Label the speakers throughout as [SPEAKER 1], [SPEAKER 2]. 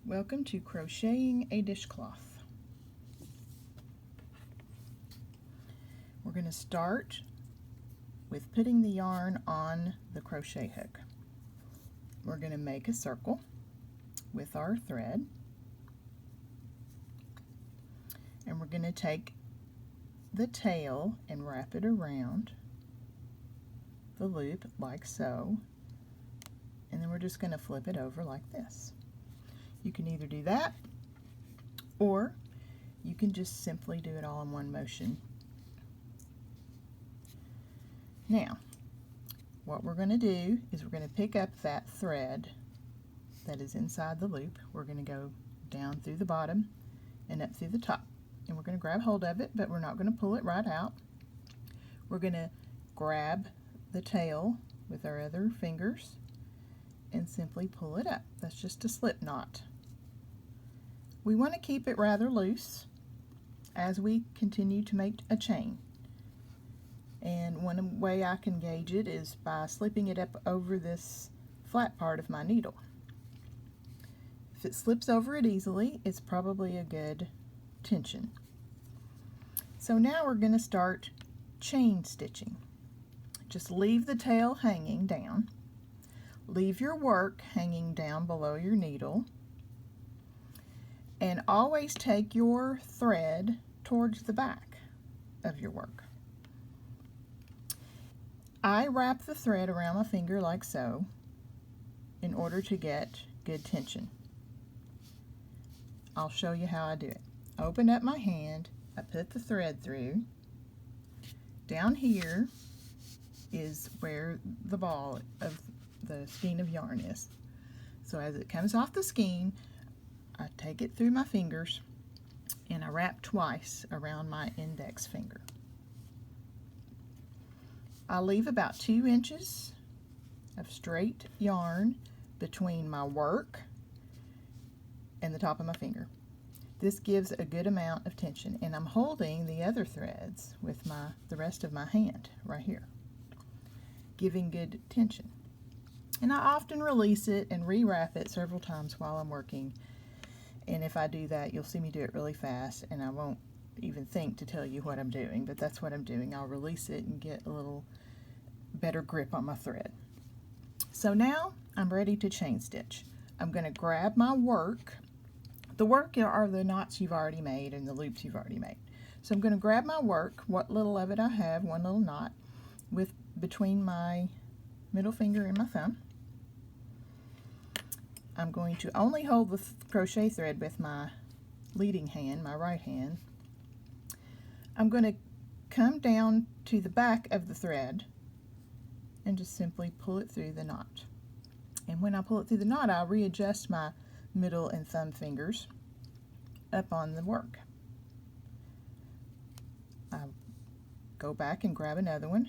[SPEAKER 1] Welcome to Crocheting a Dishcloth. We're going to start with putting the yarn on the crochet hook. We're going to make a circle with our thread, and we're going to take the tail and wrap it around the loop like so, and then we're just going to flip it over like this. You can either do that, or you can just simply do it all in one motion. Now, what we're going to do is we're going to pick up that thread that is inside the loop. We're going to go down through the bottom and up through the top. And we're going to grab hold of it, but we're not going to pull it right out. We're going to grab the tail with our other fingers and simply pull it up. That's just a slip knot. We want to keep it rather loose as we continue to make a chain. And one way I can gauge it is by slipping it up over this flat part of my needle. If it slips over it easily, it's probably a good tension. So now we're going to start chain stitching. Just leave the tail hanging down. Leave your work hanging down below your needle. And always take your thread towards the back of your work. I wrap the thread around my finger like so in order to get good tension. I'll show you how I do it. Open up my hand, I put the thread through. Down here is where the ball of the skein of yarn is. So as it comes off the skein, I take it through my fingers and I wrap twice around my index finger. I'll leave about 2 inches of straight yarn between my work and the top of my finger. This gives a good amount of tension, and I'm holding the other threads with the rest of my hand right here, giving good tension. And I often release it and rewrap it several times while I'm working. And if I do that, you'll see me do it really fast, and I won't even think to tell you what I'm doing, but that's what I'm doing. I'll release it and get a little better grip on my thread. So now I'm ready to chain stitch. I'm going to grab my work. The work are the knots you've already made and the loops you've already made. So I'm going to grab my work, what little of it I have, one little knot, with between my middle finger and my thumb. I'm going to only hold the crochet thread with my leading hand, my right hand. I'm going to come down to the back of the thread and just simply pull it through the knot. And when I pull it through the knot, I'll readjust my middle and thumb fingers up on the work. I'll go back and grab another one,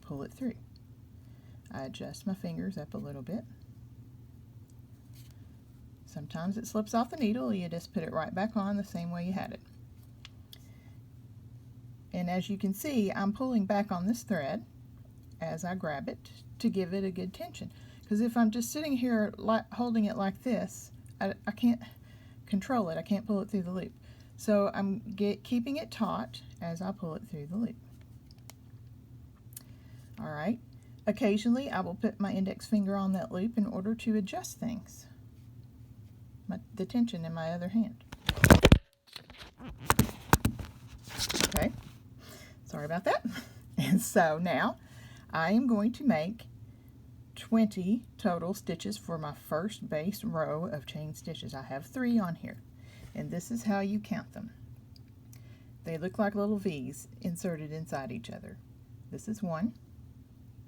[SPEAKER 1] pull it through. I adjust my fingers up a little bit. Sometimes it slips off the needle, you just put it right back on the same way you had it. And as you can see, I'm pulling back on this thread as I grab it to give it a good tension. Because if I'm just sitting here holding it like this, I can't control it. I can't pull it through the loop. So I'm keeping it taut as I pull it through the loop. All right. Occasionally, I will put my index finger on that loop in order to adjust things. The tension in my other hand. Okay, sorry about that. And so now I am going to make 20 total stitches for my first base row of chain stitches. I have 3 on here, and this is how you count them. They look like little V's inserted inside each other. This is 1,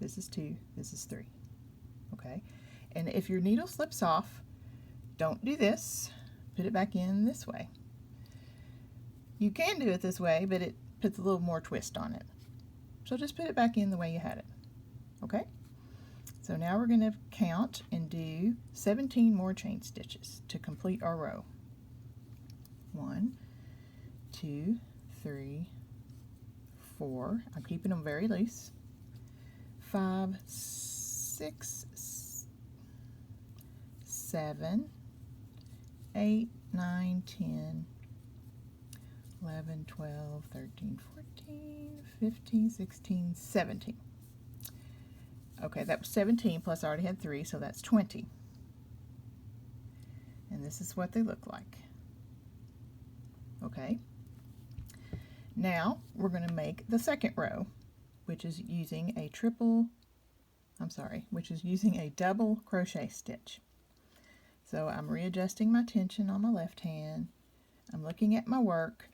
[SPEAKER 1] this is 2, this is 3. Okay, and if your needle slips off, don't do this. Put it back in this way. You can do it this way, but it puts a little more twist on it. So just put it back in the way you had it. Okay? So now we're going to count and do 17 more chain stitches to complete our row. 1, 2, 3, 4. I'm keeping them very loose. 5, 6, 7, 8, 9, 10, 11, 12, 13, 14, 15, 16, 17. Okay, that was 17 plus I already had 3, so that's 20. And this is what they look like. Okay. Now we're going to make the second row, which is using a double crochet stitch. So I'm readjusting my tension on my left hand. I'm looking at my work,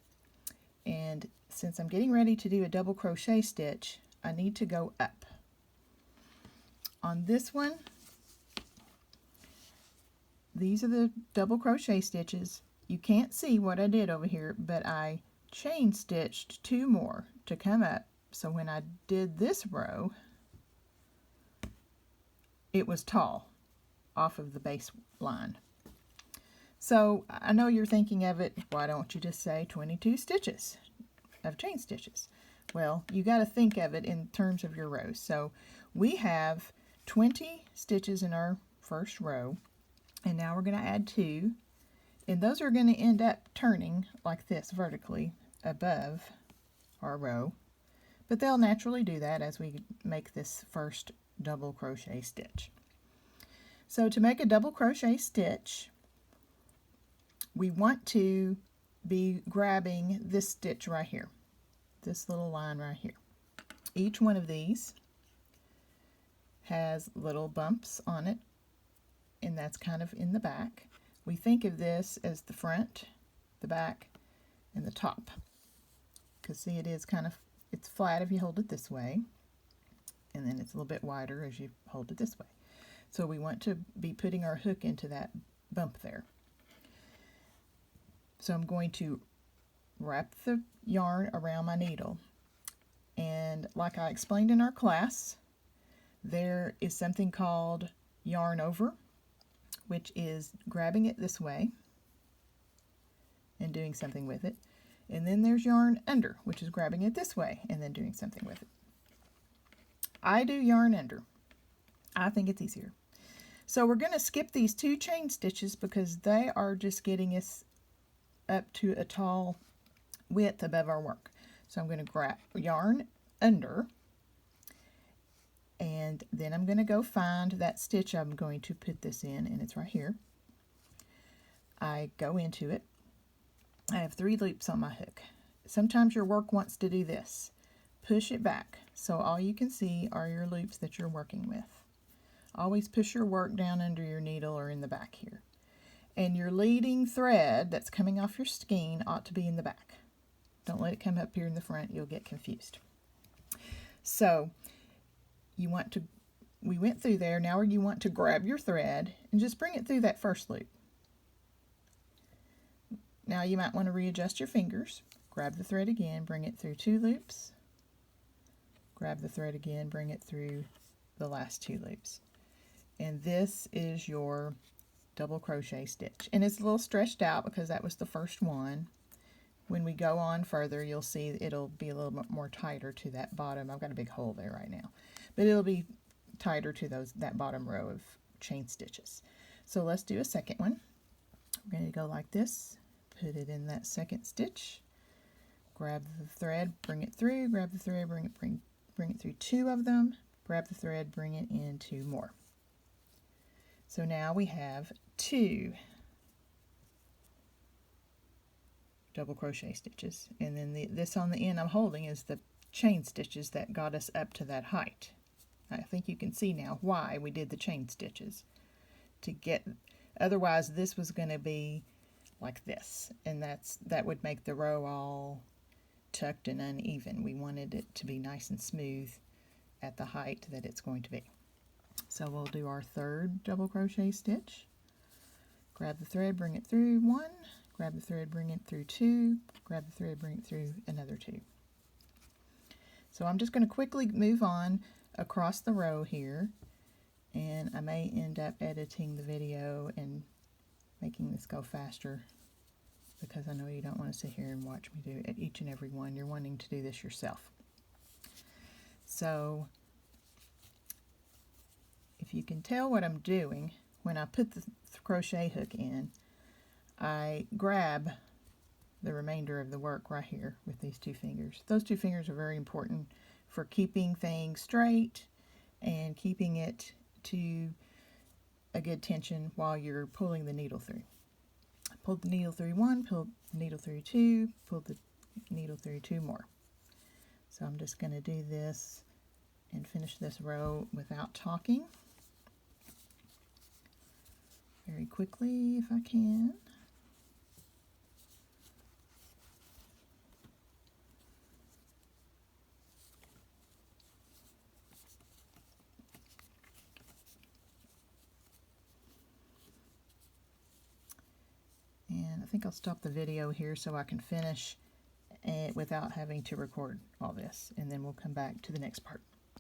[SPEAKER 1] and since I'm getting ready to do a double crochet stitch, I need to go up. On this one, these are the double crochet stitches. You can't see what I did over here, but I chain stitched 2 more to come up. So when I did this row, it was tall off of the base line. So I know you're thinking of it, why don't you just say 22 stitches of chain stitches? Well, you got to think of it in terms of your rows. So we have 20 stitches in our first row, and now we're going to add 2, and those are going to end up turning like this vertically above our row, but they'll naturally do that as we make this first double crochet stitch. So to make a double crochet stitch, we want to be grabbing this stitch right here, this little line right here. Each one of these has little bumps on it, and that's kind of in the back. We think of this as the front, the back, and the top. Because see, it's flat if you hold it this way, and then it's a little bit wider as you hold it this way. So we want to be putting our hook into that bump there. So I'm going to wrap the yarn around my needle, and like I explained in our class, there is something called yarn over, which is grabbing it this way and doing something with it. And then there's yarn under, which is grabbing it this way and then doing something with it. I do yarn under. I think it's easier. So we're going to skip these 2 chain stitches because they are just getting us up to a tall width above our work. So I'm going to grab yarn under, and then I'm going to go find that stitch I'm going to put this in, and it's right here. I go into it. I have 3 loops on my hook. Sometimes your work wants to do this. Push it back so all you can see are your loops that you're working with. Always push your work down under your needle or in the back here. And your leading thread that's coming off your skein ought to be in the back. Don't let it come up here in the front, you'll get confused. So we went through there, now you want to grab your thread and just bring it through that first loop. Now you might want to readjust your fingers. Grab the thread again, bring it through 2 loops. Grab the thread again, bring it through the last 2 loops. And this is your double crochet stitch. And it's a little stretched out because that was the first one. When we go on further, you'll see it'll be a little bit more tighter to that bottom. I've got a big hole there right now. But it'll be tighter to that bottom row of chain stitches. So let's do a second one. We're going to go like this. Put it in that second stitch. Grab the thread, bring it through. Grab the thread, bring it through 2 of them. Grab the thread, bring it in 2 more. So now we have 2 double crochet stitches, and then this on the end I'm holding is the chain stitches that got us up to that height. I think you can see now why we did the chain stitches otherwise this was going to be like this, and that would make the row all tucked and uneven. We wanted it to be nice and smooth at the height that it's going to be. So we'll do our 3rd double crochet stitch. Grab the thread, bring it through 1, grab the thread, bring it through 2, grab the thread, bring it through another 2. So I'm just going to quickly move on across the row here, and I may end up editing the video and making this go faster because I know you don't want to sit here and watch me do each and every one. You're wanting to do this yourself. So if you can tell what I'm doing, when I put the crochet hook in, I grab the remainder of the work right here with these two fingers. Those two fingers are very important for keeping things straight and keeping it to a good tension while you're pulling the needle through. Pull the needle through one, pull the needle through two, pull the needle through two more. So I'm just going to do this and finish this row without talking very quickly if I can. And I think I'll stop the video here so I can finish it without having to record all this, and then we'll come back to the next part.